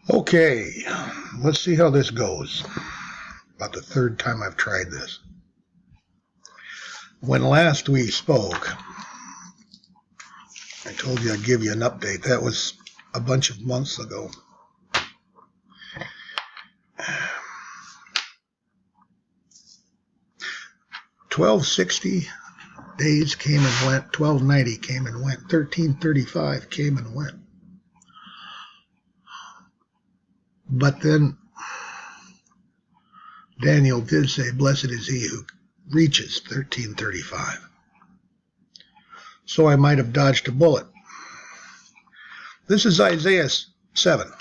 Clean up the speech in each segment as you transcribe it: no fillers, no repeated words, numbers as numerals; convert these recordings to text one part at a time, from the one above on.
Okay, let's see how this goes. About the third time I've tried this. When last we spoke, I told you I'd give you an update. That was a bunch of months ago. $12.60 days came and went. $12.90 came and went. $13.35 came and went. But then Daniel did say, "Blessed is he who reaches $13.35. So I might have dodged a bullet. This is Isaiah 7.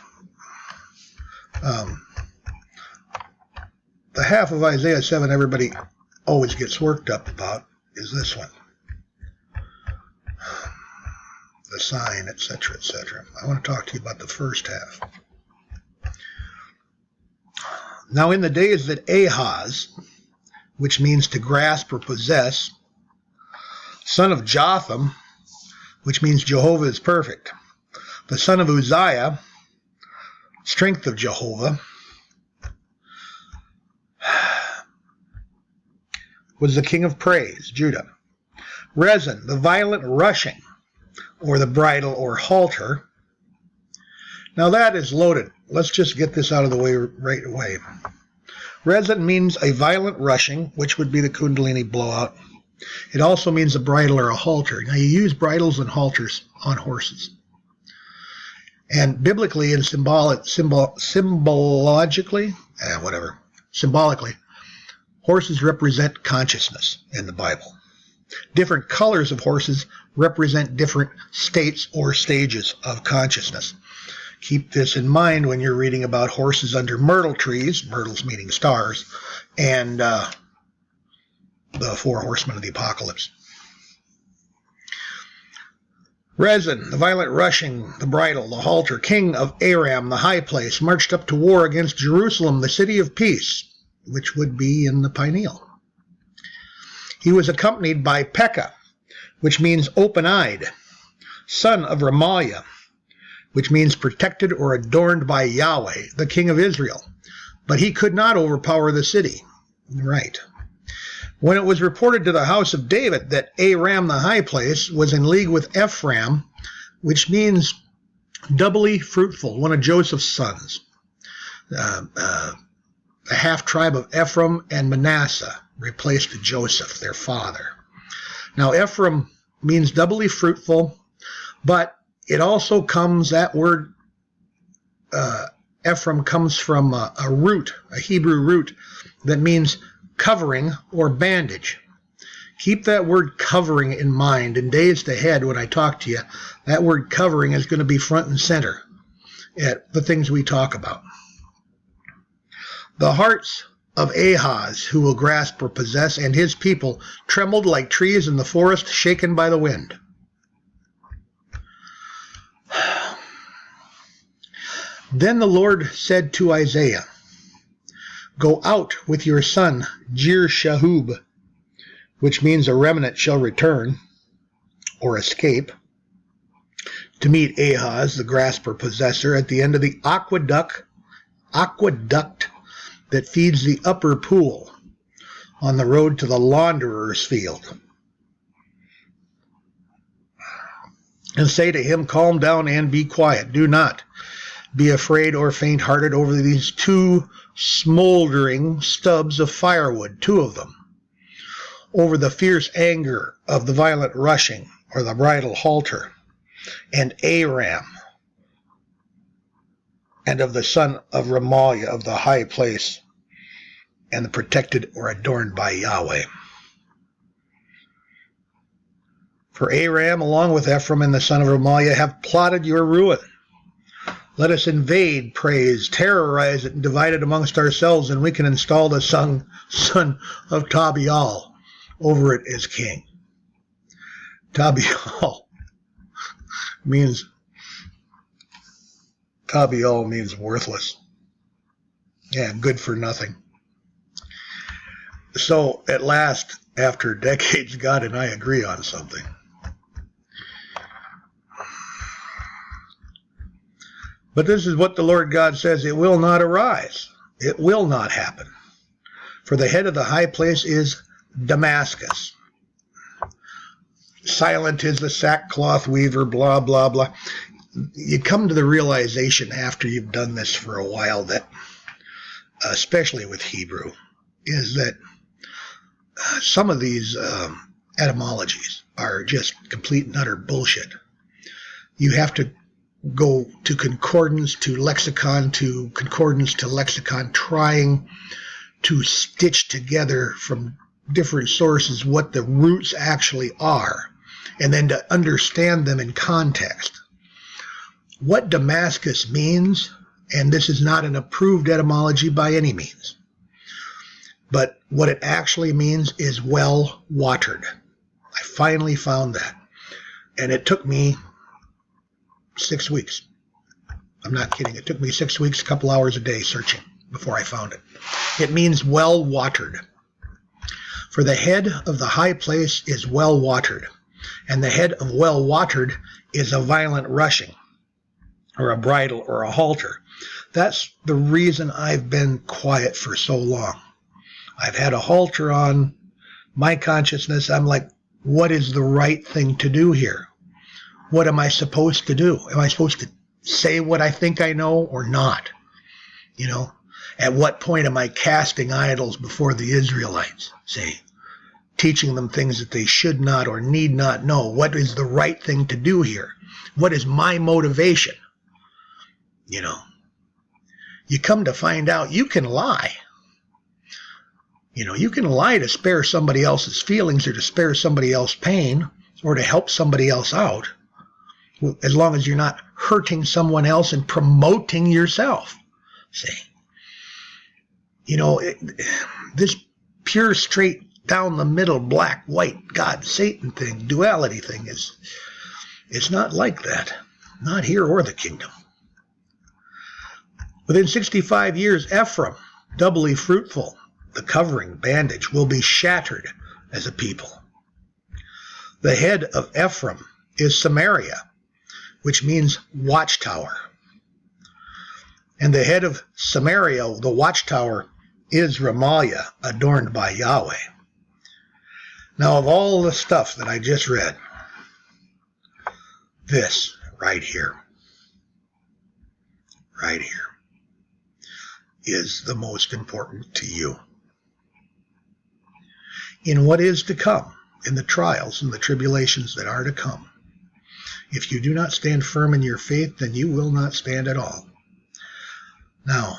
The half of Isaiah 7 everybody always gets worked up about is this one. The sign, etc., etc. I want to talk to you about the first half. Now in the days that Ahaz, which means to grasp or possess, son of Jotham, which means Jehovah is perfect, the son of Uzziah, strength of Jehovah, was the king of praise, Judah. Rezin, the violent rushing, or the bridle or halter. Now that is loaded. Let's just get this out of the way right away. Rezin means a violent rushing, which would be the Kundalini blowout. It also means a bridle or a halter. Now you use bridles and halters on horses. And biblically and symbolically, horses represent consciousness in the Bible. Different colors of horses represent different states or stages of consciousness. Keep this in mind when you're reading about horses under myrtle trees, myrtles meaning stars, and the four horsemen of the apocalypse. Rezin, the violent rushing, the bridle, the halter, king of Aram, the high place, marched up to war against Jerusalem, the city of peace, which would be in the pineal. He was accompanied by Pekah, which means open-eyed, son of Remaliah, which means protected or adorned by Yahweh, the king of Israel. But he could not overpower the city. Right. When it was reported to the house of David that Aram, the high place, was in league with Ephraim, which means doubly fruitful, one of Joseph's sons, the half-tribe of Ephraim and Manasseh replaced Joseph, their father. Now, Ephraim means doubly fruitful, but it also comes, that word Ephraim comes from a root, a Hebrew root, that means covering or bandage. Keep that word covering in mind. In days ahead, when I talk to you, that word covering is going to be front and center at the things we talk about. The hearts of Ahaz, who will grasp or possess, and his people trembled like trees in the forest shaken by the wind. Then the Lord said to Isaiah, "Go out with your son Jir-Shahub," which means a remnant shall return or escape, to meet Ahaz, the grasper possessor, at the end of the aqueduct that feeds the upper pool on the road to the launderer's field. And say to him, "Calm down and be quiet. Do not be afraid or faint-hearted over these two smoldering stubs of firewood, two of them, over the fierce anger of the violent rushing, or the bridle halter, and Aram, and of the son of Remaliah of the high place, and the protected or adorned by Yahweh. For Aram, along with Ephraim and the son of Remaliah, have plotted your ruin. Let us invade, praise, terrorize it, and divide it amongst ourselves, and we can install the son of Tabial over it as king." Tabial means worthless. Yeah, good for nothing. So at last, after decades, God and I agree on something. But this is what the Lord God says, it will not arise. It will not happen. For the head of the high place is Damascus. Silent is the sackcloth weaver, blah, blah, blah. You come to the realization after you've done this for a while that, especially with Hebrew, is that some of these etymologies are just complete and utter bullshit. You have to go to concordance, to lexicon, trying to stitch together from different sources what the roots actually are, and then to understand them in context. What Damascus means, and this is not an approved etymology by any means, but what it actually means is well watered. I finally found that, and it took me 6 weeks. I'm not kidding. It took me 6 weeks, a couple hours a day searching before I found it. It means well watered. For the head of the high place is well watered, and the head of well watered is a violent rushing, or a bridle, or a halter. That's the reason I've been quiet for so long. I've had a halter on my consciousness. I'm like, what is the right thing to do here? What am I supposed to do? Am I supposed to say what I think I know or not? You know, at what point am I casting idols before the Israelites, say, teaching them things that they should not or need not know? What is the right thing to do here? What is my motivation? You know, you come to find out you can lie. You know, you can lie to spare somebody else's feelings or to spare somebody else pain or to help somebody else out, as long as you're not hurting someone else and promoting yourself. See, you know, this pure, straight, down the middle, black, white, God, Satan thing, duality thing it's not like that. Not here or the kingdom. Within 65 years, Ephraim, doubly fruitful, the covering bandage, will be shattered as a people. The head of Ephraim is Samaria, which means watchtower. And the head of Samaria, the watchtower, is Ramaliah, adorned by Yahweh. Now, of all the stuff that I just read, this right here, is the most important to you. In what is to come, in the trials and the tribulations that are to come, if you do not stand firm in your faith, then you will not stand at all. Now,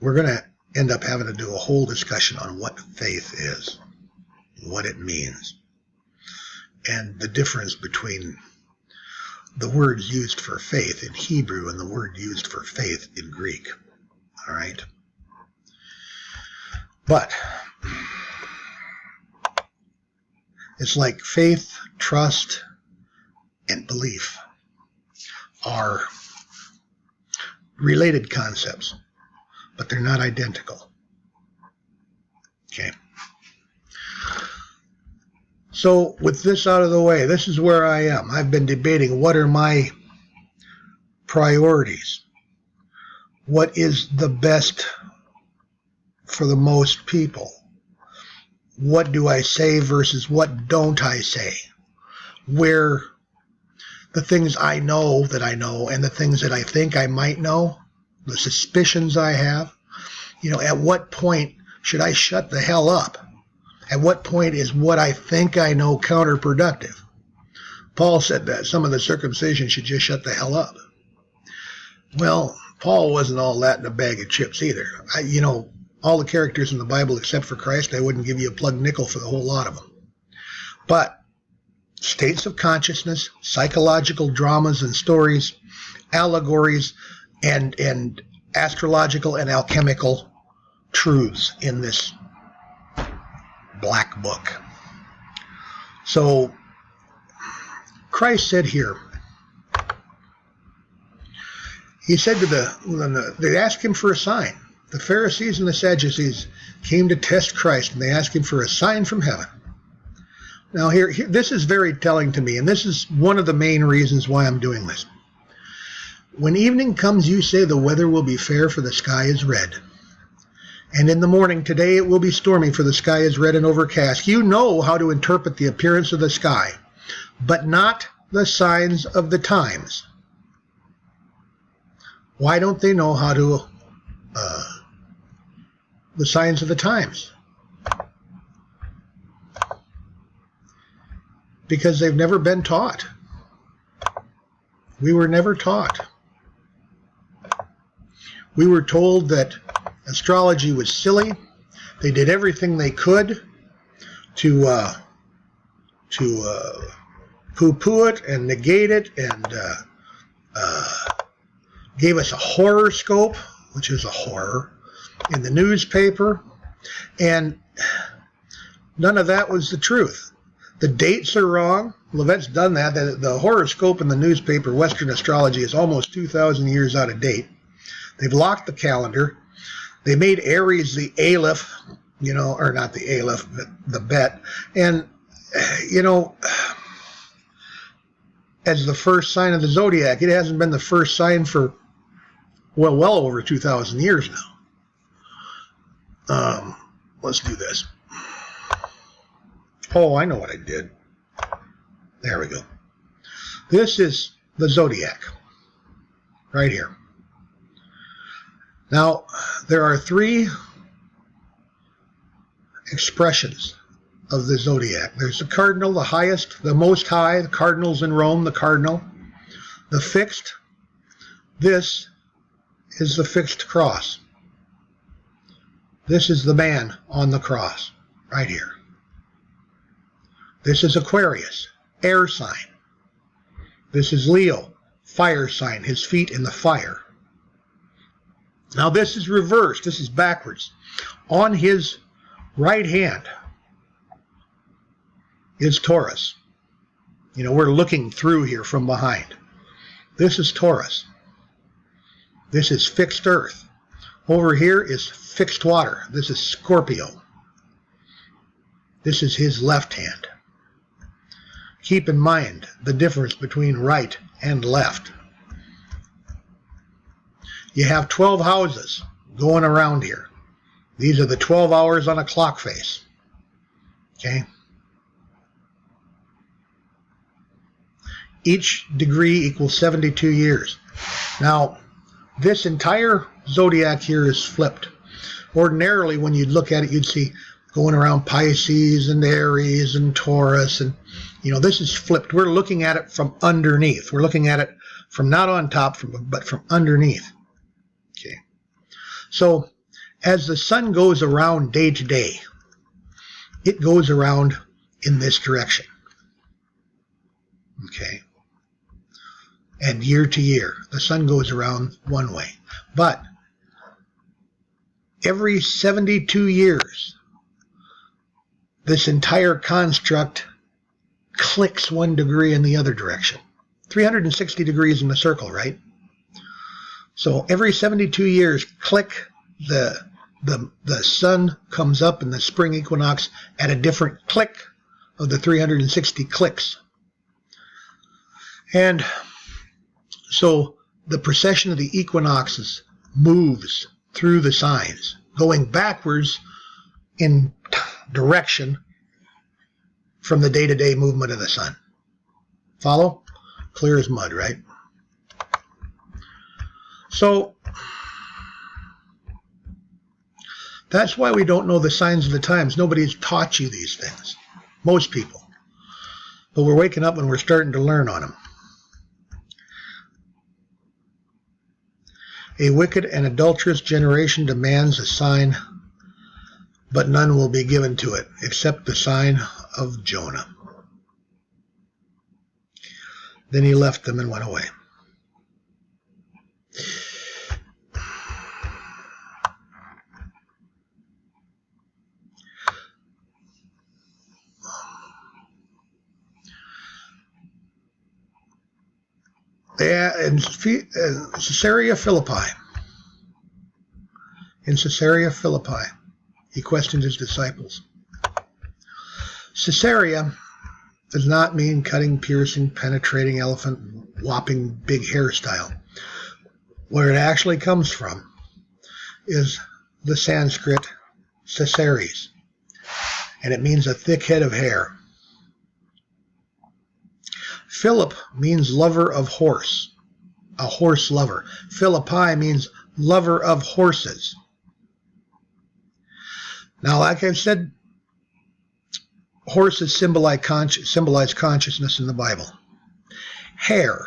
we're going to end up having to do a whole discussion on what faith is, what it means, and the difference between the words used for faith in Hebrew and the word used for faith in Greek. All right? But it's like faith, trust, and belief are related concepts, but they're not identical. Okay. So with this out of the way, this is where I am. I've been debating what are my priorities. What is the best for the most people? What do I say versus what don't I say? Where the things I know and the things that I think I might know, the suspicions I have, you know, at what point should I shut the hell up? At what point is what I think I know counterproductive? Paul said that some of the circumcision should just shut the hell up. Well, Paul wasn't all that in a bag of chips either. You know, all the characters in the Bible except for Christ, I wouldn't give you a plug nickel for the whole lot of them. But states of consciousness, psychological dramas and stories, allegories, and astrological and alchemical truths in this black book. So Christ said here, he said to they asked him for a sign. The Pharisees and the Sadducees came to test Christ, and they asked him for a sign from heaven. Now here, this is very telling to me, and this is one of the main reasons why I'm doing this. When evening comes, you say the weather will be fair, for the sky is red. And in the morning, today it will be stormy, for the sky is red and overcast. You know how to interpret the appearance of the sky, but not the signs of the times. Why don't they know how to, the signs of the times? Because they've never been taught. We were never taught. We were told that astrology was silly. They did everything they could to poo-poo it and negate it, and gave us a horoscope, which is a horror, in the newspaper, and none of that was the truth. The dates are wrong. Levette's done that. The horoscope in the newspaper, Western astrology, is almost 2,000 years out of date. They've locked the calendar. They made Aries the Aleph, or not the Aleph, but the Bet. And, as the first sign of the zodiac, it hasn't been the first sign for, well over 2,000 years now. Let's do this. Oh, I know what I did. There we go. This is the zodiac, right here. Now, there are 3 expressions of the zodiac. There's the cardinal, the highest, the most high, the cardinals in Rome, the cardinal. The fixed, this is the fixed cross. This is the man on the cross, right here. This is Aquarius, air sign. This is Leo, fire sign, his feet in the fire. Now this is reversed, this is backwards. On his right hand is Taurus. We're looking through here from behind. This is Taurus. This is fixed earth. Over here is fixed water. This is Scorpio. This is his left hand. Keep in mind the difference between right and left. You have 12 houses going around here. These are the 12 hours on a clock face. Okay? Each degree equals 72 years. Now, this entire zodiac here is flipped. Ordinarily, when you'd look at it, you'd see going around Pisces and Aries and Taurus, and this is flipped. We're looking at it from underneath. We're looking at it from not on top, but from underneath. Okay. So as the sun goes around day to day, it goes around in this direction. Okay. And year to year, the sun goes around one way. But every 72 years, this entire construct clicks 1 degree in the other direction. 360 degrees in the circle, right? So every 72 years, click, the sun comes up in the spring equinox at a different click of the 360 clicks. And so the precession of the equinoxes moves through the signs, going backwards in direction from the day-to-day movement of the sun. Follow? Clear as mud, right? So that's why we don't know the signs of the times. Nobody's taught you these things. Most people. But we're waking up and we're starting to learn on them. A wicked and adulterous generation demands a sign, but none will be given to it, except the sign of Jonah. Then he left them and went away. In Caesarea Philippi. In Caesarea Philippi, he questioned his disciples. Caesarea does not mean cutting, piercing, penetrating, elephant, whopping, big hairstyle. Where it actually comes from is the Sanskrit Sagittarius, and it means a thick head of hair. Philip means lover of horse, a horse lover. Philippi means lover of horses. Now, like I've said, horses symbolize consciousness in the Bible. Hair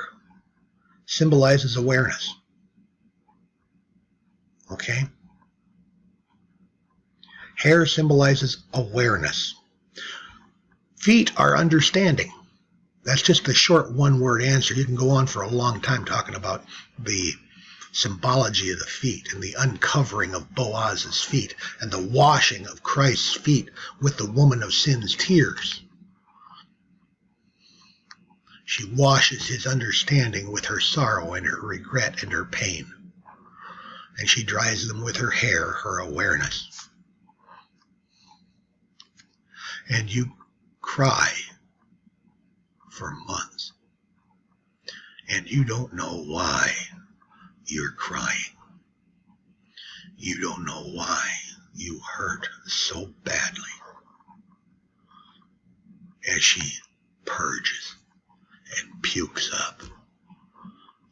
symbolizes awareness. Okay? Hair symbolizes awareness. Feet are understanding. That's just a short one-word answer. You can go on for a long time talking about the symbology of the feet and the uncovering of Boaz's feet and the washing of Christ's feet with the woman of sin's tears. She washes his understanding with her sorrow and her regret and her pain. And she dries them with her hair, her awareness. And you cry for months. And you don't know why you're crying. You don't know why you hurt so badly. As she purges and pukes up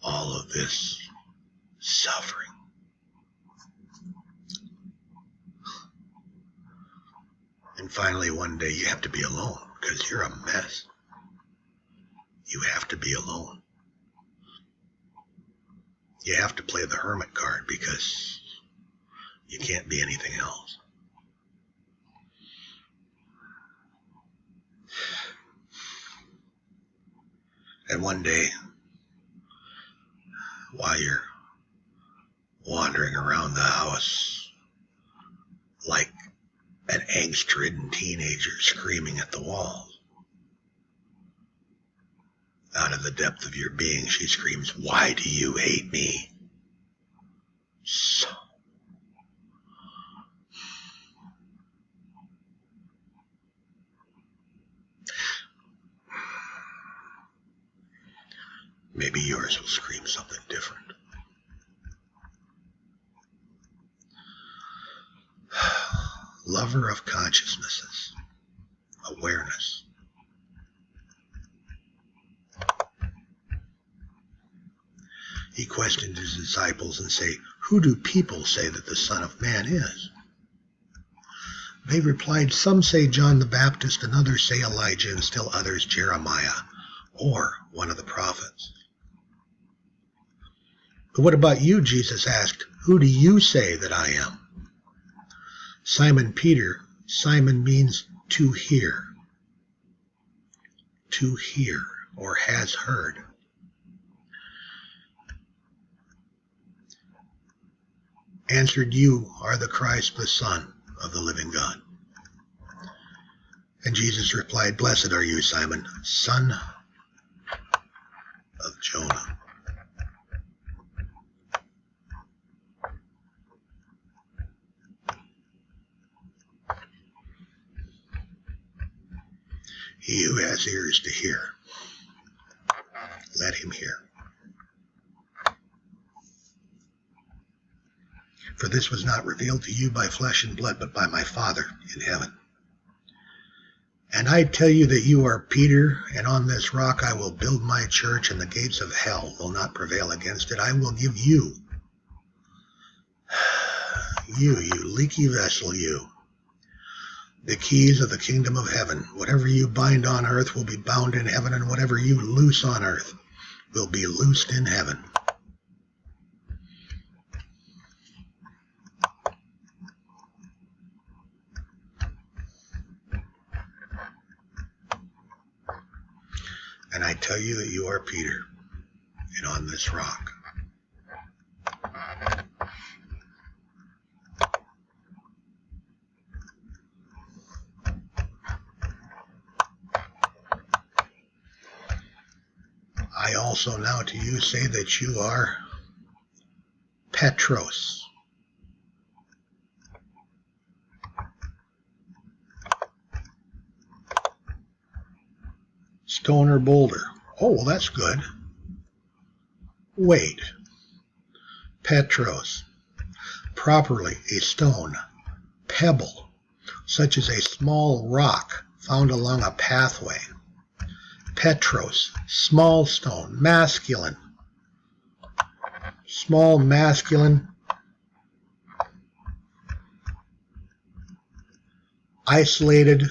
all of this suffering. And finally, one day you have to be alone because you're a mess. You have to be alone. You have to play the hermit card because you can't be anything else. And one day, while you're wandering around the house like an angst-ridden teenager screaming at the walls, out of the depth of your being, she screams, "Why do you hate me so?" Maybe yours will scream something different. Lover of consciousnesses, awareness. He questioned his disciples and said, "Who do people say that the Son of Man is?" They replied, "Some say John the Baptist, and others say Elijah, and still others Jeremiah, or one of the prophets." "But what about you?" Jesus asked. "Who do you say that I am?" Simon Peter, Simon means to hear. To hear, or has heard. Answered, "You are the Christ, the Son of the living God." And Jesus replied, "Blessed are you, Simon, son of Jonah. He who has ears to hear, let him hear. For this was not revealed to you by flesh and blood, but by my Father in heaven. And I tell you that you are Peter, and on this rock I will build my church, and the gates of hell will not prevail against it. I will give you, you leaky vessel, you, the keys of the kingdom of heaven. Whatever you bind on earth will be bound in heaven, and whatever you loose on earth will be loosed in heaven." And I tell you that you are Peter, and on this rock I also now to you say that you are Petros. Stone or boulder. Oh, well, that's good. Wait. Petros. Properly a stone. Pebble, such as a small rock found along a pathway. Petros, small stone, masculine. Small, masculine. Isolated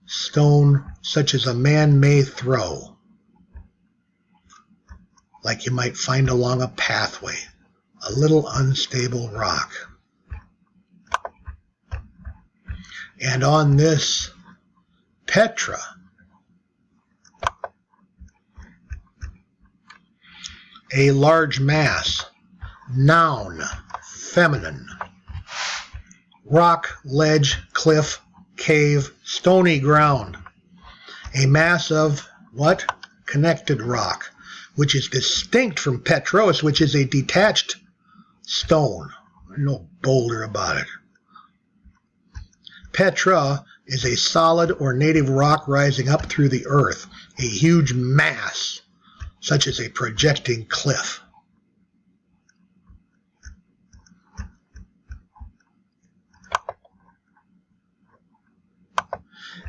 stone, such as a man may throw, like you might find along a pathway, a little unstable rock. And on this Petra, a large mass, noun, feminine, rock, ledge, cliff, cave, stony ground, a mass of what? Connected rock, which is distinct from Petros, which is a detached stone. There's no boulder about it. Petra is a solid or native rock rising up through the earth, a huge mass, such as a projecting cliff.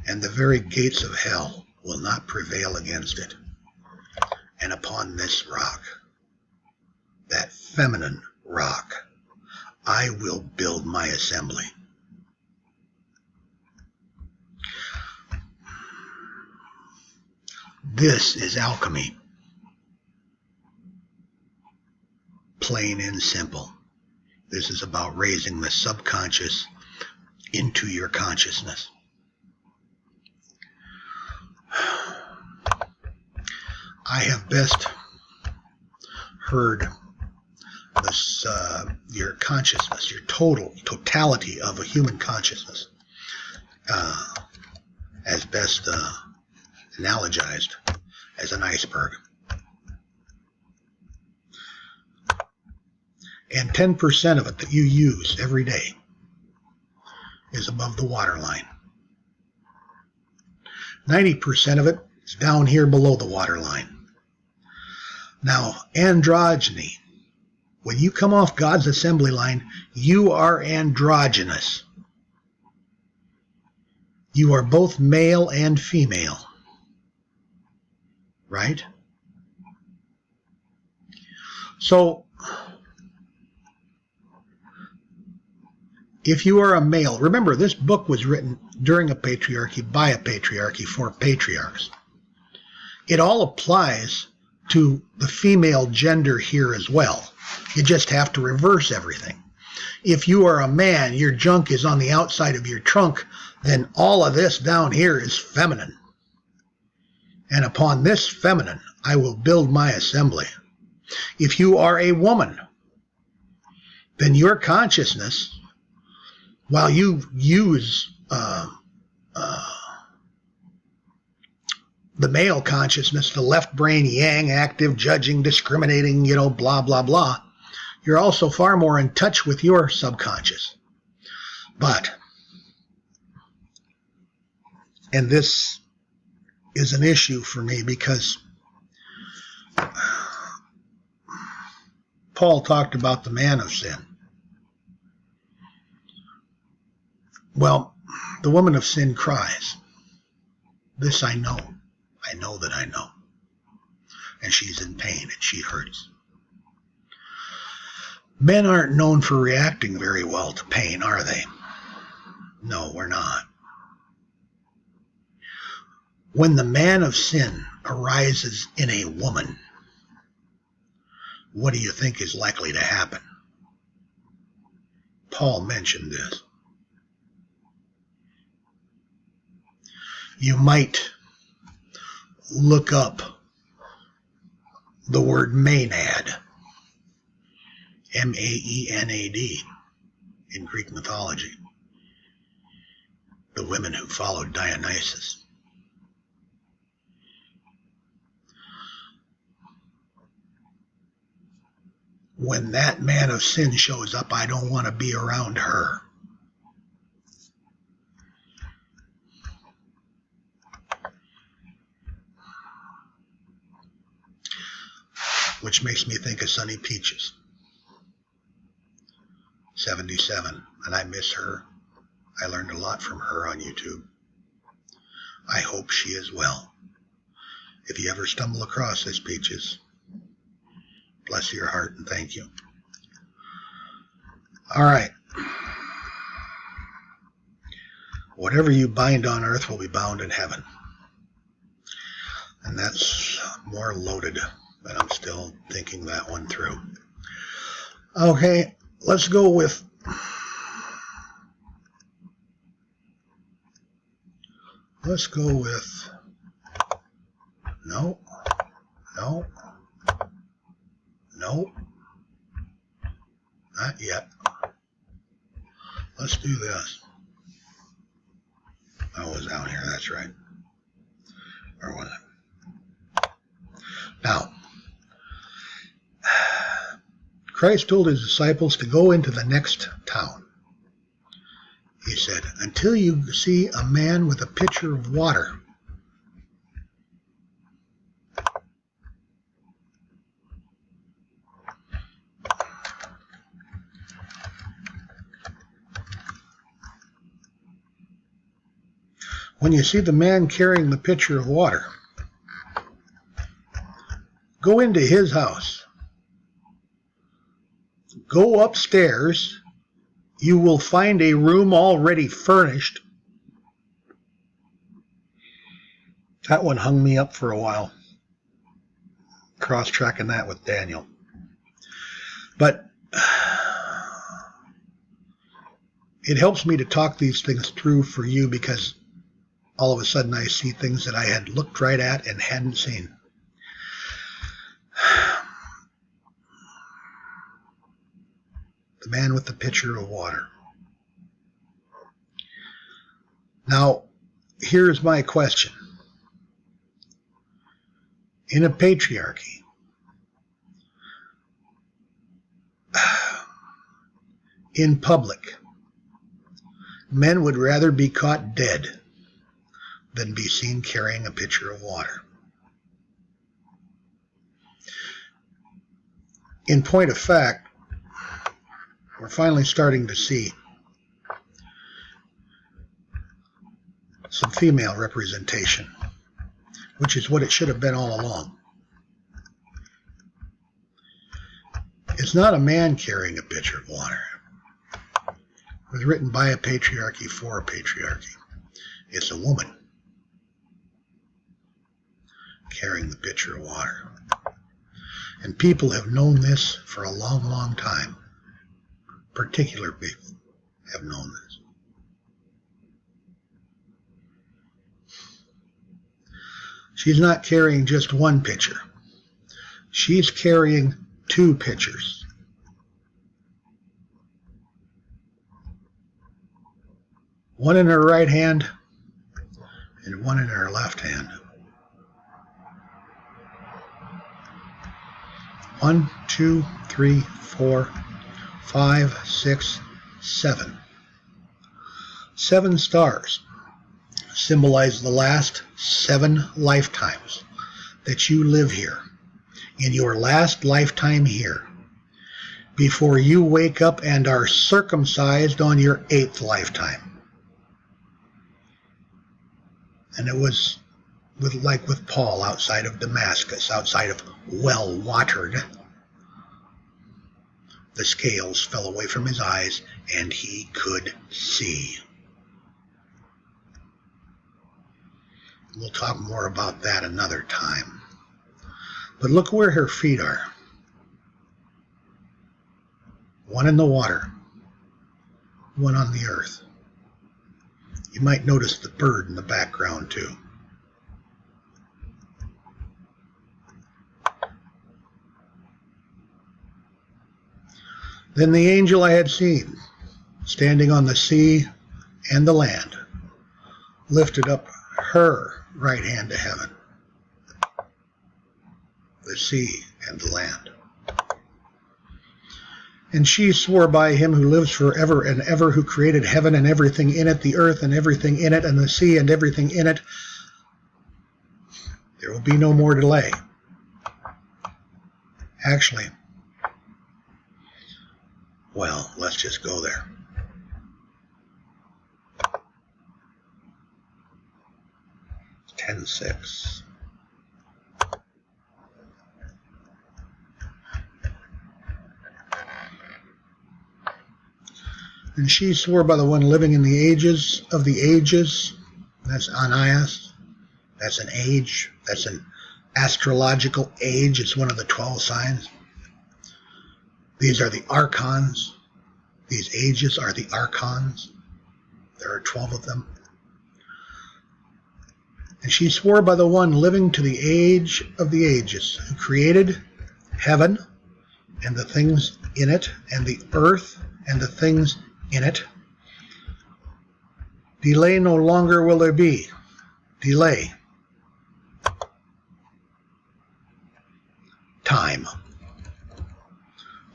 And the very gates of hell will not prevail against it. And upon this rock, that feminine rock, I will build my assembly. This is alchemy. Plain and simple. This is about raising the subconscious into your consciousness. I have best heard this, your consciousness, your totality of a human consciousness, as best analogized as an iceberg. And 10% of it that you use every day is above the waterline. 90% of it is down here below the waterline. Now, androgyny. When you come off God's assembly line, you are androgynous. You are both male and female. Right? So, if you are a male, remember this book was written during a patriarchy, by a patriarchy, for patriarchs. It all applies to the female gender here as well. You just have to reverse everything. If you are a man, your junk is on the outside of your trunk, then all of this down here is feminine. And upon this feminine, I will build my assembly. If you are a woman, then your consciousness, while you use the male consciousness, the left brain, yang, active, judging, discriminating, blah, blah, blah, you're also far more in touch with your subconscious. But, and this is an issue for me because Paul talked about the man of sin. Well, the woman of sin cries. This I know. I know that I know. And she's in pain and she hurts. Men aren't known for reacting very well to pain, are they? No, we're not. When the man of sin arises in a woman, what do you think is likely to happen? Paul mentioned this. You might look up the word maenad, M-A-E-N-A-D, in Greek mythology. The women who followed Dionysus. When that man of sin shows up, I don't want to be around her. which makes me think of Sunny Peaches. 77, and I miss her. I learned a lot from her on YouTube. I hope she is well. If you ever stumble across this, Peaches, bless your heart and thank you. All right. Whatever you bind on earth will be bound in heaven. And that's more loaded, but I'm still thinking that one through. Okay, let's go with no, not yet. Let's do this. I was down here, that's right. Where was it? Now, Christ told his disciples to go into the next town. He said, until you see a man with a pitcher of water. When you see the man carrying the pitcher of water, go into his house. Go upstairs. You will find a room already furnished. That one hung me up for a while. Cross-tracking that with Daniel. But it helps me to talk these things through for you because all of a sudden I see things that I had looked right at and hadn't seen. The man with the pitcher of water. Now, here's my question. In a patriarchy, in public, men would rather be caught dead than be seen carrying a pitcher of water. In point of fact, we're finally starting to see some female representation, which is what it should have been all along. It's not a man carrying a pitcher of water. It was written by a patriarchy for a patriarchy. It's a woman carrying the pitcher of water. And people have known this for a long, long time. Particular people have known this. She's not carrying just one pitcher. She's carrying two pitchers. One in her right hand and one in her left hand. 1, 2, 3, 4, 5, 6, 7. 7 stars symbolize the last 7 lifetimes that you live here. In your last lifetime here, before you wake up and are circumcised on your 8th lifetime. And it was like with Paul outside of Damascus, outside of well-watered. The scales fell away from his eyes, and he could see. We'll talk more about that another time. But look where her feet are. One in the water, one on the earth. You might notice the bird in the background too. Then the angel I had seen, standing on the sea and the land, lifted up her right hand to heaven, the sea and the land. And she swore by him who lives forever and ever, who created heaven and everything in it, the earth and everything in it, and the sea and everything in it. There will be no more delay. Actually, well, let's just go there. $10.6. And she swore by the one living in the ages of the ages. That's Anias. That's an age. That's an astrological age. It's one of the 12 signs. These are the archons. These ages are the archons. There are 12 of them. And she swore by the one living to the age of the ages, who created heaven and the things in it, and the earth and the things in it. Delay no longer will there be. Delay. Time.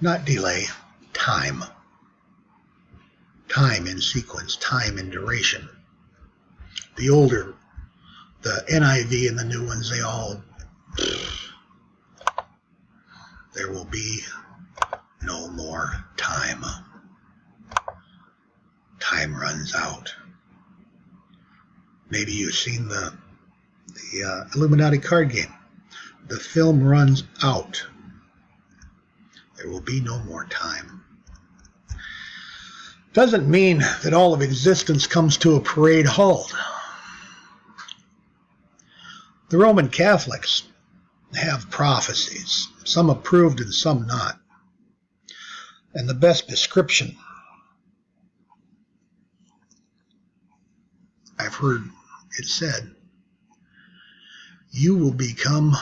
Not delay, time. Time in sequence, time in duration. The older, the NIV and the new ones, they all, there will be no more time. Time runs out. Maybe you've seen the Illuminati card game. The film runs out. There will be no more time. Doesn't mean that all of existence comes to a parade halt. The Roman Catholics have prophecies, some approved and some not. And the best description I've heard it said, you will become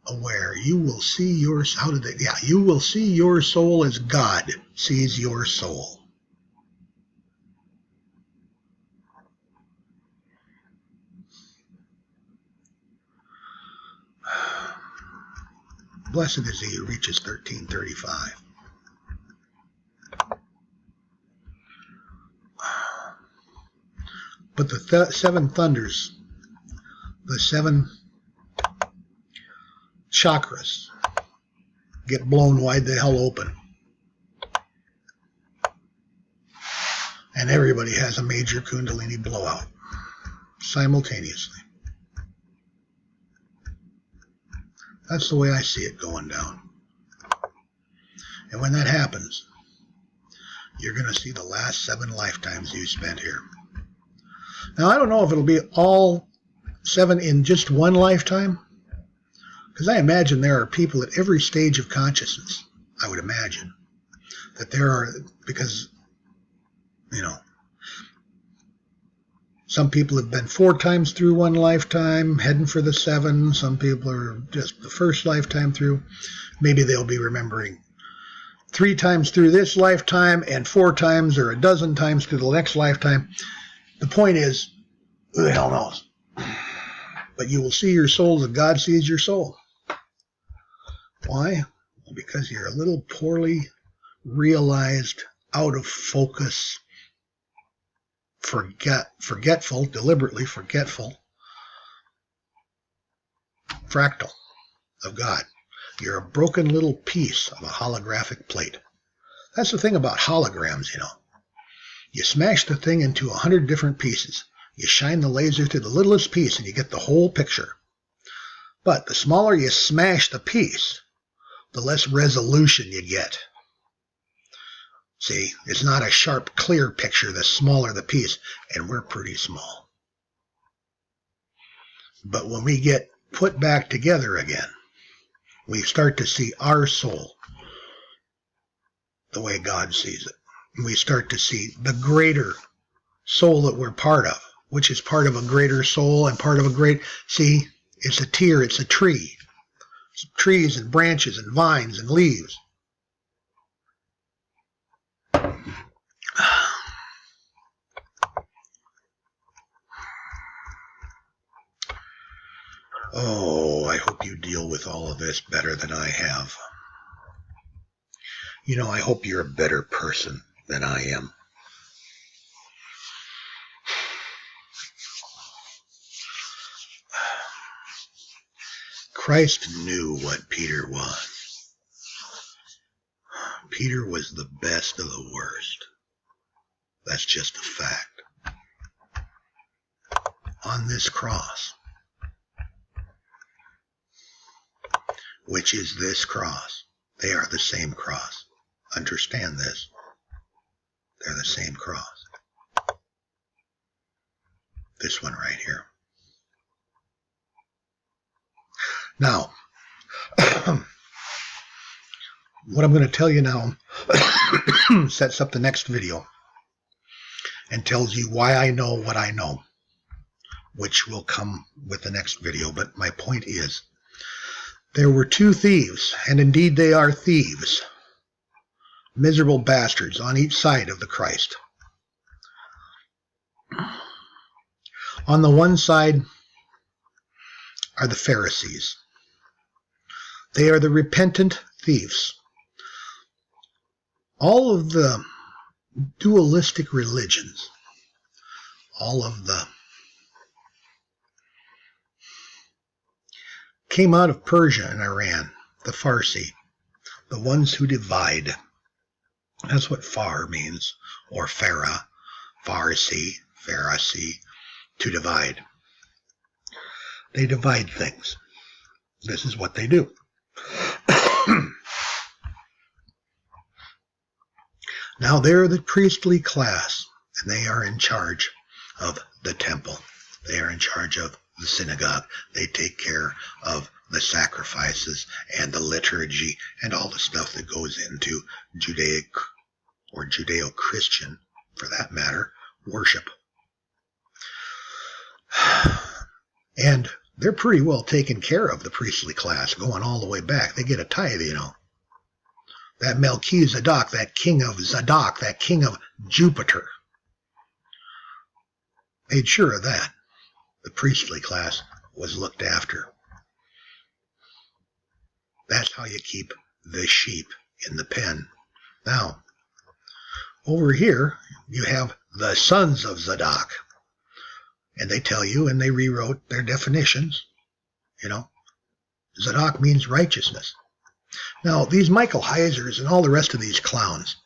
aware. You will see your, you will see your soul as God sees your soul. Blessed is he who reaches 1335. But the seven thunders, the seven chakras get blown wide the hell open. And everybody has a major Kundalini blowout simultaneously. That's the way I see it going down. And when that happens, you're going to see the last 7 lifetimes you spent here. Now, I don't know if it'll be all 7 in just one lifetime, because I imagine there are people at every stage of consciousness. I would imagine that there are, because, you know, some people have been 4 times through one lifetime, heading for the 7. Some people are just the first lifetime through. Maybe they'll be remembering 3 times through this lifetime and 4 times or a dozen times through the next lifetime. The point is, who the hell knows? But you will see your soul as God sees your soul. Why? Well, because you're a little poorly realized, out of focus, forgetful, deliberately forgetful, fractal of God. You're a broken little piece of a holographic plate. That's the thing about holograms, you know. You smash the thing into 100 different pieces. You shine the laser to the littlest piece and you get the whole picture. But the smaller you smash the piece, the less resolution you get. See, it's not a sharp, clear picture the smaller the piece, and we're pretty small. But when we get put back together again, we start to see our soul the way God sees it. And we start to see the greater soul that we're part of, which is part of a greater soul and part of a great... See, it's a tier, it's a tree. It's trees and branches and vines and leaves. Oh, I hope you deal with all of this better than I have. You know, I hope you're a better person than I am. Christ knew what Peter was. Peter was the best of the worst. That's just a fact. On this cross, which is this cross, they are the same cross. Understand this. They're the same cross. This one right here. Now, what I'm going to tell you now sets up the next video and tells you why I know what I know, which will come with the next video. But my point is, there were two thieves, and indeed they are thieves, miserable bastards on each side of the Christ. On the one side are the Pharisees. They are the repentant thieves. All of the dualistic religions, all of the came out of Persia and Iran, the Farsi, the ones who divide. That's what far means, or Farah, Farsi, Pharisee, to divide. They divide things. This is what they do. Now they're the priestly class, and they are in charge of the temple. They are in charge of the synagogue. They take care of the sacrifices and the liturgy and all the stuff that goes into Judaic or Judeo-Christian, for that matter, worship. And they're pretty well taken care of, the priestly class, going all the way back. They get a tithe, you know. That Melchizedek, that king of Zadok, that king of Jupiter, made sure of that. The priestly class was looked after. That's how you keep the sheep in the pen. Now, over here, you have the sons of Zadok. And they tell you, and they rewrote their definitions, you know, Zadok means righteousness. Now, these Michael Heisers and all the rest of these clowns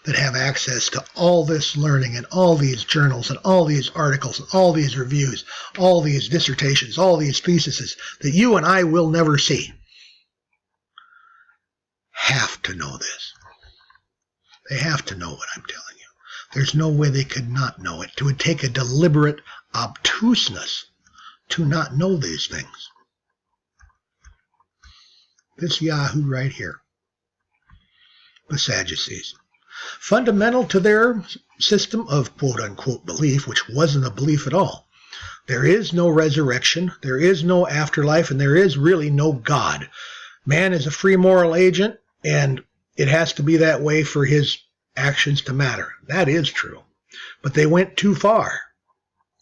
that have access to all this learning and all these journals and all these articles and all these reviews, all these dissertations, all these theses that you and I will never see, have to know this. They have to know what I'm telling you. There's no way they could not know it. It would take a deliberate obtuseness to not know these things. This Yahoo right here, the Sadducees, fundamental to their system of quote-unquote belief, which wasn't a belief at all. There is no resurrection, there is no afterlife, and there is really no God. Man is a free moral agent, and it has to be that way for his actions to matter. That is true. But they went too far.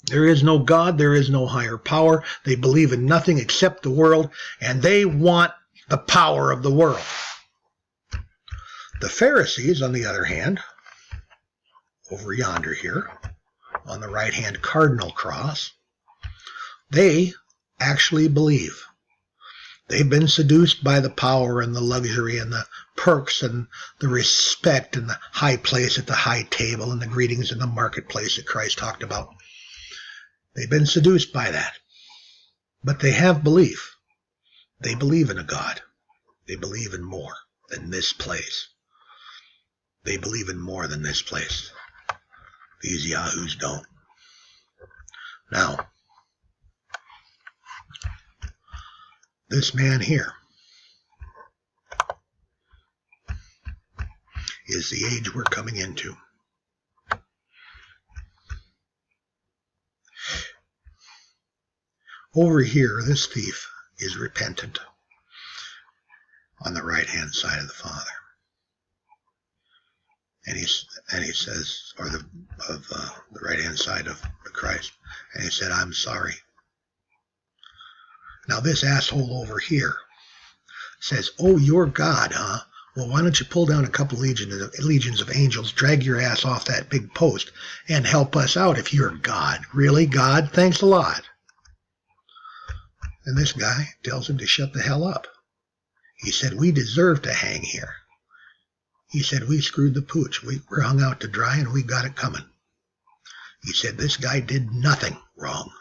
There is no God, there is no higher power. They believe in nothing except the world, and they want the power of the world. The Pharisees, on the other hand, over yonder here, on the right-hand cardinal cross, they actually believe. They've been seduced by the power and the luxury and the perks and the respect and the high place at the high table and the greetings in the marketplace that Christ talked about. They've been seduced by that. But they have belief. They believe in a God. They believe in more than this place. They believe in more than this place. These yahoos don't. Now, this man here is the age we're coming into. Over here, this thief is repentant on the right-hand side of the Father. And he says, or the right-hand side of the Christ, and he said, I'm sorry. Now this asshole over here says, oh, you're God, huh? Well, why don't you pull down a couple legions of angels, drag your ass off that big post, and help us out if you're God. Really, God? Thanks a lot. And this guy tells him to shut the hell up. He said, we deserve to hang here. He said, we screwed the pooch. We're hung out to dry and we got it coming. He said, this guy did nothing wrong.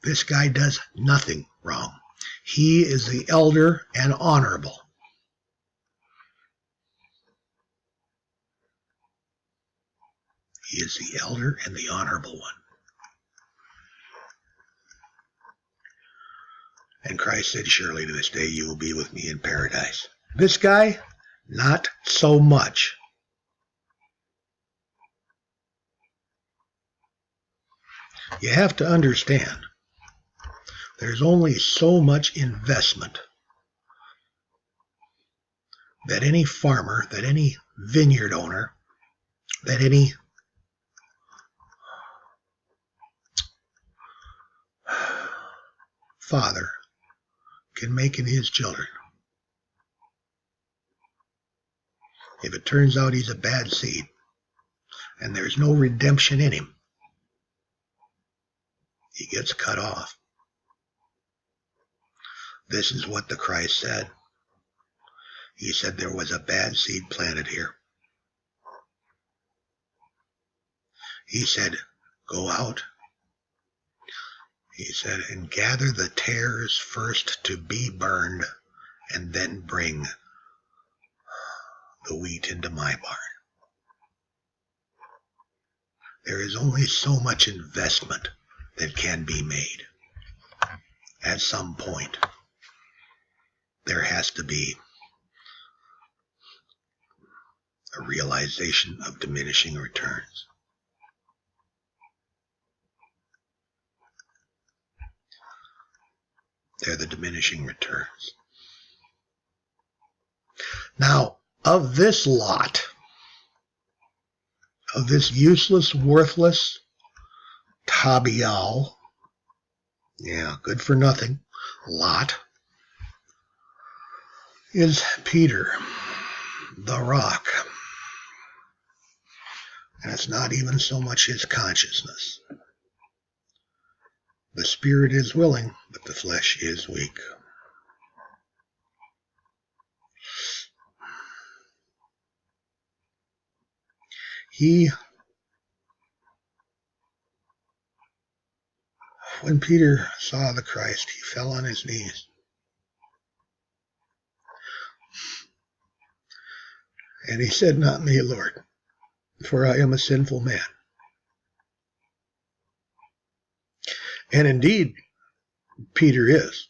This guy does nothing wrong. He is the elder and honorable. He is the elder and the honorable one. And Christ said, surely to this day you will be with me in paradise. This guy, not so much. You have to understand, there's only so much investment that any farmer, that any vineyard owner, that any father can make in his children. If it turns out he's a bad seed and there's no redemption in him, he gets cut off. This is what the Christ said. He said there was a bad seed planted here. He said, go out. He said, and gather the tares first to be burned, and then bring the wheat into my barn. There is only so much investment that can be made. At some point, there has to be a realization of diminishing returns. They're the diminishing returns. Now, of this lot, of this useless, worthless tabial, good for nothing, lot, is Peter, the rock. And it's not even so much his consciousness. The spirit is willing, but the flesh is weak. When Peter saw the Christ, he fell on his knees. And he said, not me, Lord, for I am a sinful man. And indeed, Peter is.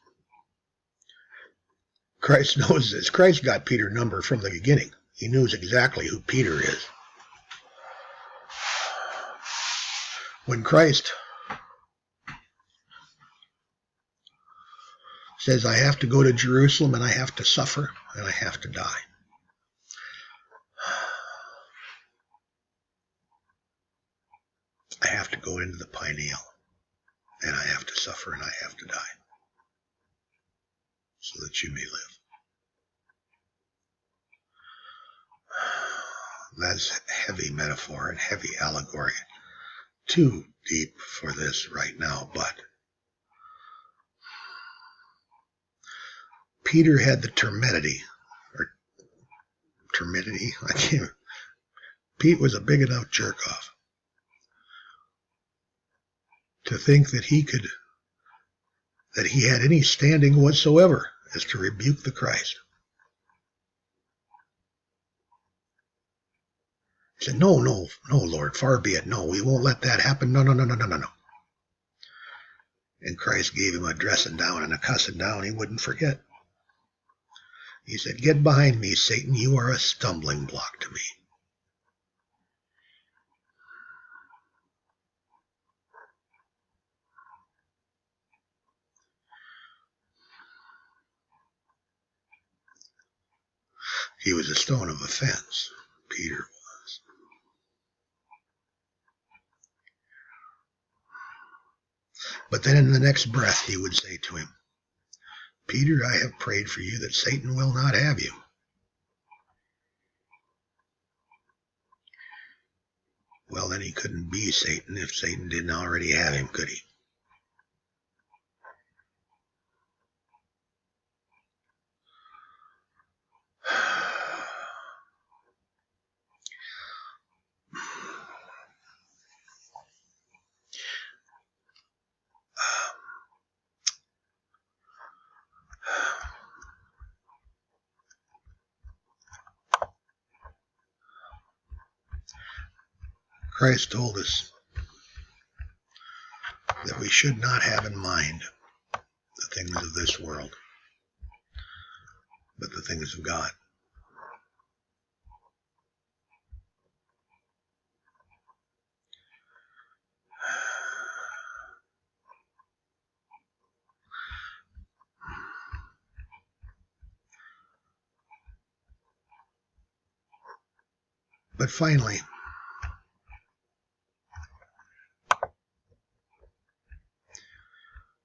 Christ knows this. Christ got Peter's number from the beginning. He knows exactly who Peter is. When Christ says, I have to go to Jerusalem and I have to suffer and I have to die. I have to go into the pineal and I have to suffer and I have to die so that you may live. That's heavy metaphor and heavy allegory. Too deep for this right now, but Peter had the temerity. Pete was a big enough jerk-off to think that he had any standing whatsoever as to rebuke the Christ. He said, no, Lord, far be it. No, we won't let that happen. No. And Christ gave him a dressing down and a cussing down he wouldn't forget. He said, get behind me, Satan. You are a stumbling block to me. He was a stone of offense, Peter was. But then in the next breath he would say to him, Peter, I have prayed for you that Satan will not have you. Well, then he couldn't be Satan if Satan didn't already have him, could he? Christ told us that we should not have in mind the things of this world, but the things of God. But finally,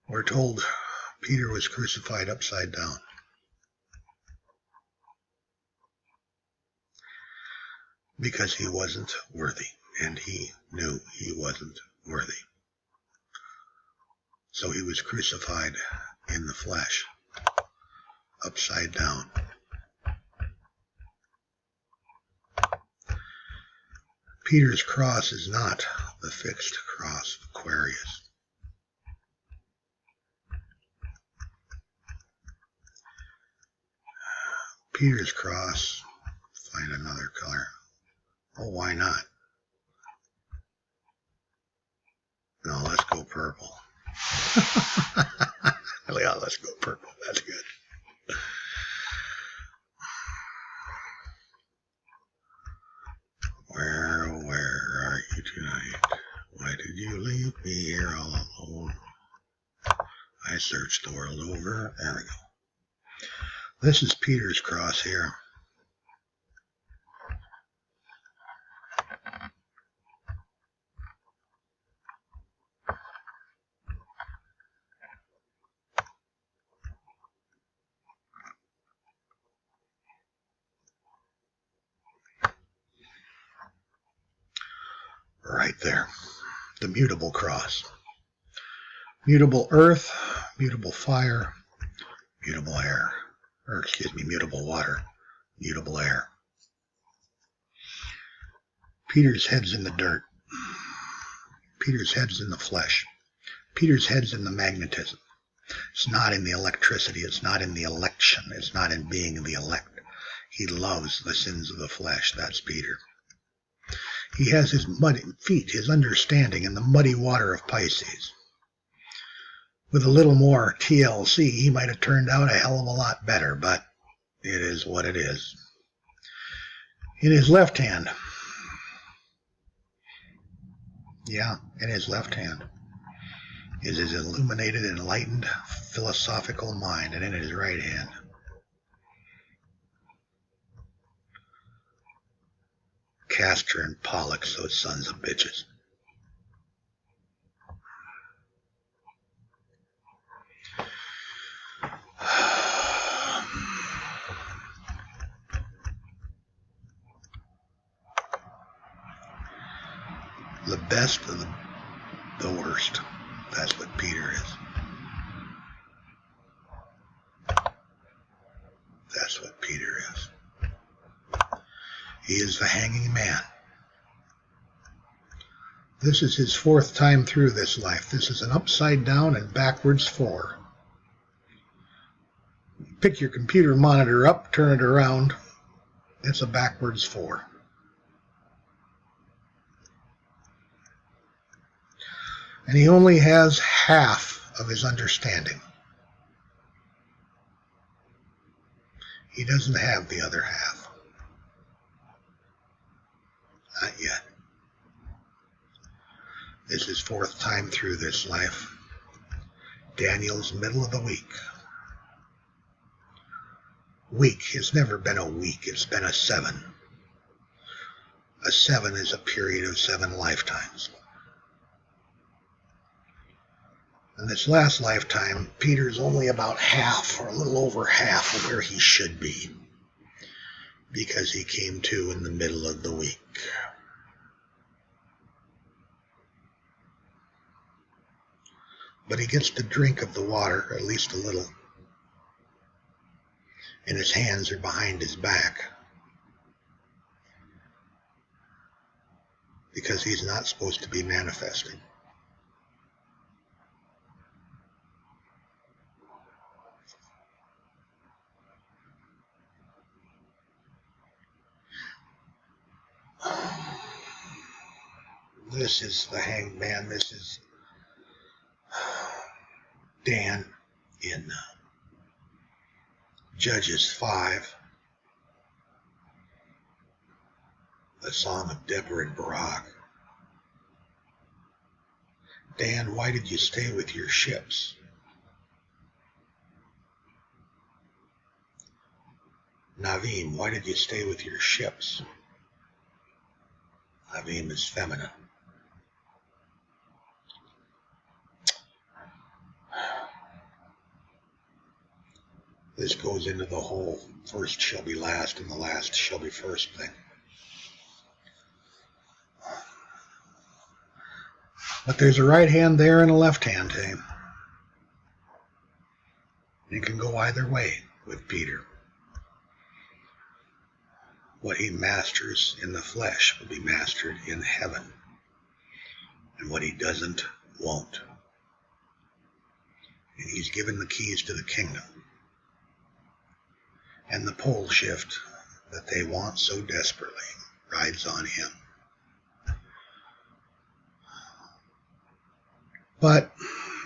we're told Peter was crucified upside down. Because he wasn't worthy, and he knew he wasn't worthy. So he was crucified in the flesh, upside down. Peter's cross is not the fixed cross of Aquarius. Peter's cross, find another color. Oh, why not? No, let's go purple. Yeah, let's go purple. That's good. Where are you tonight? Why did you leave me here all alone? I searched the world over. There we go. This is Peter's cross here. Right there. The mutable cross. Mutable earth, mutable fire, mutable air. Or excuse me, mutable water, mutable air. Peter's head's in the dirt. Peter's head's in the flesh. Peter's head's in the magnetism. It's not in the electricity. It's not in the election. It's not in being the elect. He loves the sins of the flesh. That's Peter. He has his muddy feet, his understanding in the muddy water of Pisces. With a little more TLC, he might have turned out a hell of a lot better, but it is what it is. In his left hand, in his left hand, is his illuminated, enlightened, philosophical mind, and in his right hand, Castor and Pollux, those sons of bitches. The best of the worst. That's what Peter is. That's what Peter is. He is the hanging man. This is his fourth time through this life. This is an upside down and backwards 4. Pick your computer monitor up, turn it around. It's a backwards 4. And he only has half of his understanding. He doesn't have the other half. Not yet. This is fourth time through this life. Daniel's middle of the week. Week has never been a week. It's been a 7. A 7 is a period of 7 lifetimes. In this last lifetime, Peter's only about half, or a little over half, of where he should be, because he came to in the middle of the week. But he gets to drink of the water, at least a little, and his hands are behind his back, because he's not supposed to be manifesting. This is the Hanged Man. This is Dan in Judges 5. The Song of Deborah and Barak. Dan, why did you stay with your ships? Navim, why did you stay with your ships? Navim is feminine. This goes into the whole first shall be last and the last shall be first thing. But there's a right hand there and a left hand, hey? You can go either way with Peter. What he masters in the flesh will be mastered in heaven. And what he doesn't, won't. And he's given the keys to the kingdom. And the pole shift that they want so desperately rides on him. But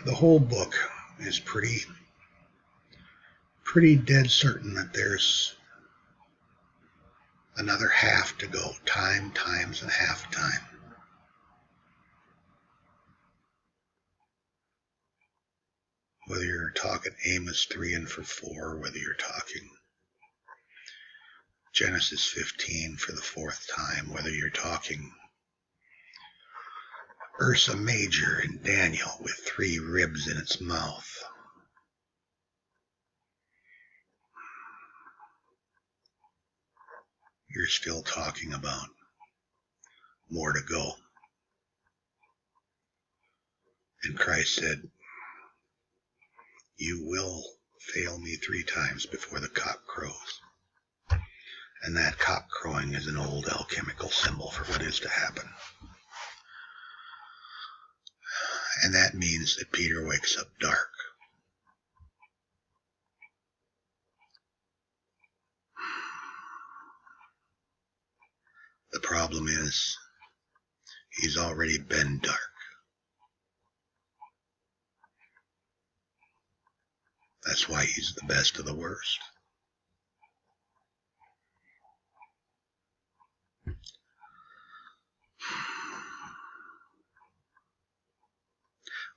the whole book is pretty dead certain that there's another half to go. Time, times, and half time. Whether you're talking Amos 3 and for 4, whether you're talking Genesis 15 for the 4th time, whether you're talking Ursa Major in Daniel with 3 ribs in its mouth. You're still talking about more to go. And Christ said, you will fail me 3 times before the cock crows. And that cock crowing is an old alchemical symbol for what is to happen. And that means that Peter wakes up dark. The problem is, he's already been dark. That's why he's the best of the worst.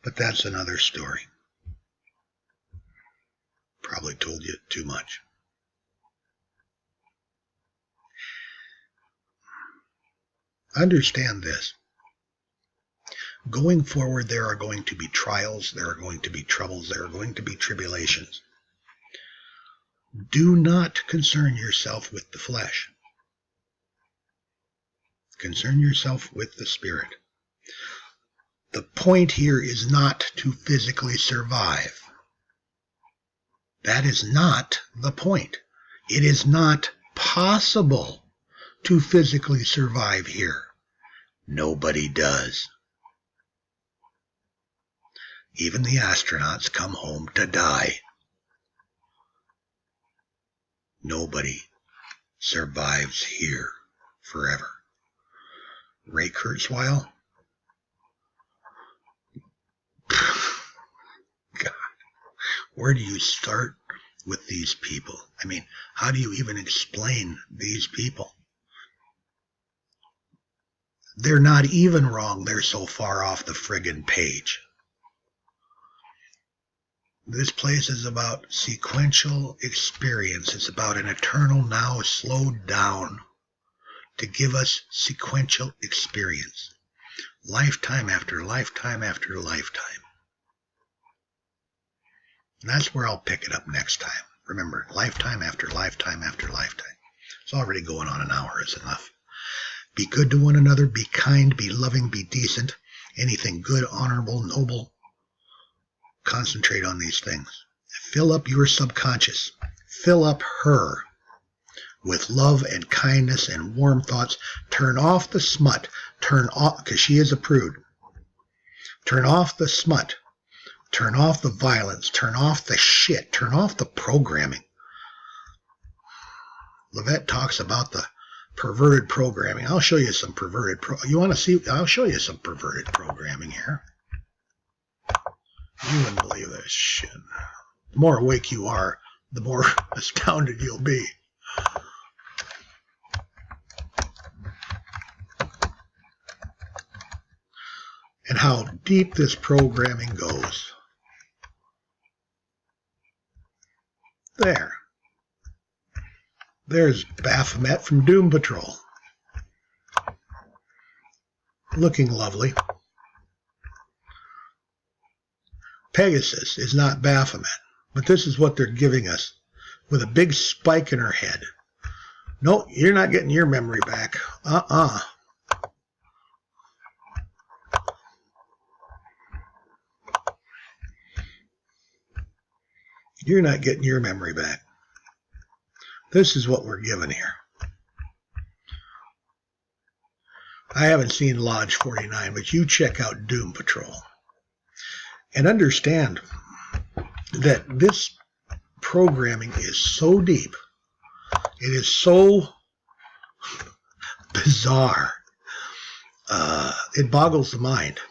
But that's another story. Probably told you too much. Understand this. Going forward, there are going to be trials, there are going to be troubles, there are going to be tribulations. Do not concern yourself with the flesh. Concern yourself with the spirit. The point here is not to physically survive. That is not the point. It is not possible to physically survive here. Nobody does. Even the astronauts come home to die. Nobody survives here forever. Ray Kurzweil? God, where do you start with these people? I mean, how do you even explain these people? They're not even wrong. They're so far off the friggin' page. This place is about sequential experience. It's about an eternal now slowed down to give us sequential experience. Lifetime after lifetime after lifetime. And that's where I'll pick it up next time. Remember, lifetime after lifetime after lifetime. It's already going on an hour is enough. Be good to one another, be kind, be loving, be decent. Anything good, honorable, noble. Concentrate on these things. Fill up your subconscious. Fill up her with love and kindness and warm thoughts. Turn off the smut. Turn off, because she is a prude. Turn off the smut. Turn off the violence. Turn off the shit. Turn off the programming. Levette talks about the Perverted programming. I'll show you some perverted you want to see? I'll show you some perverted programming here. You wouldn't believe this shit. The more awake you are, the more astounded you'll be. And how deep this programming goes. There. There's Baphomet from Doom Patrol. Looking lovely. Pegasus is not Baphomet, but this is what they're giving us with a big spike in her head. No, you're not getting your memory back. You're not getting your memory back. This is what we're given here. I haven't seen Lodge 49, but you check out Doom Patrol. And understand that this programming is so deep. It is so bizarre. It boggles the mind.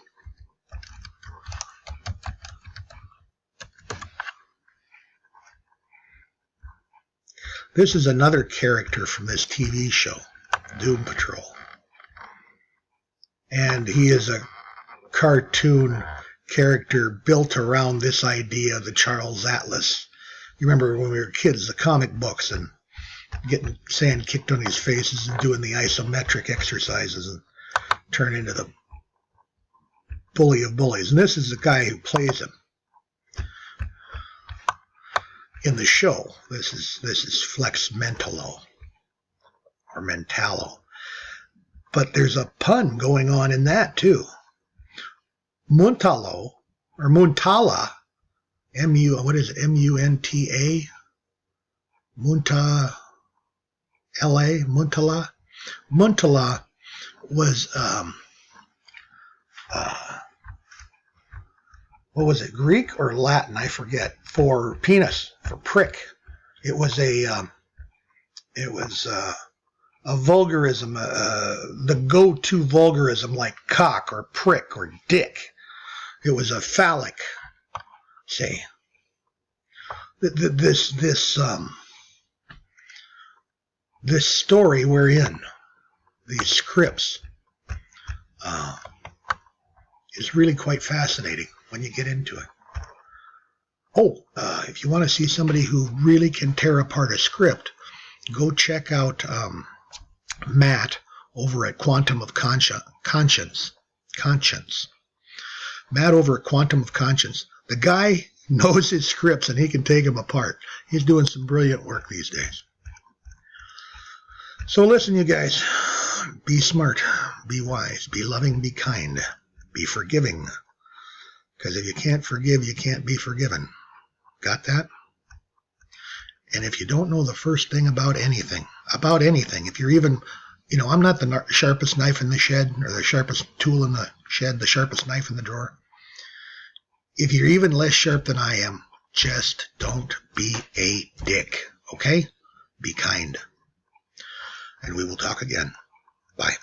This is another character from this TV show, Doom Patrol. And he is a cartoon character built around this idea of the Charles Atlas. You remember when we were kids, the comic books, and getting sand kicked on his faces and doing the isometric exercises and turn into the bully of bullies. And this is the guy who plays him in the show. This is Flex Mentalo or Mentalo. But there's a pun going on in that too. Muntalo or Muntala, what is it? M-U-N-T-A, Munta, L-A, Muntala. Muntala was what was it? Greek or Latin? I forget. For penis, for prick. It was a vulgarism, the go-to vulgarism like cock or prick or dick. It was a phallic, say. This story we're in, these scripts, is really quite fascinating when you get into it. If you want to see somebody who really can tear apart a script, go check out Matt over at Quantum of Conscience. Matt over at Quantum of Conscience. The guy knows his scripts and he can take them apart. He's doing some brilliant work these days. So listen, you guys. Be smart. Be wise. Be loving. Be kind. Be forgiving. Because if you can't forgive, you can't be forgiven. Got that? And if you don't know the first thing about anything, if you're even, I'm not the sharpest knife in the shed or the sharpest tool in the shed, the sharpest knife in the drawer. If you're even less sharp than I am, just don't be a dick, okay? Be kind. And we will talk again. Bye.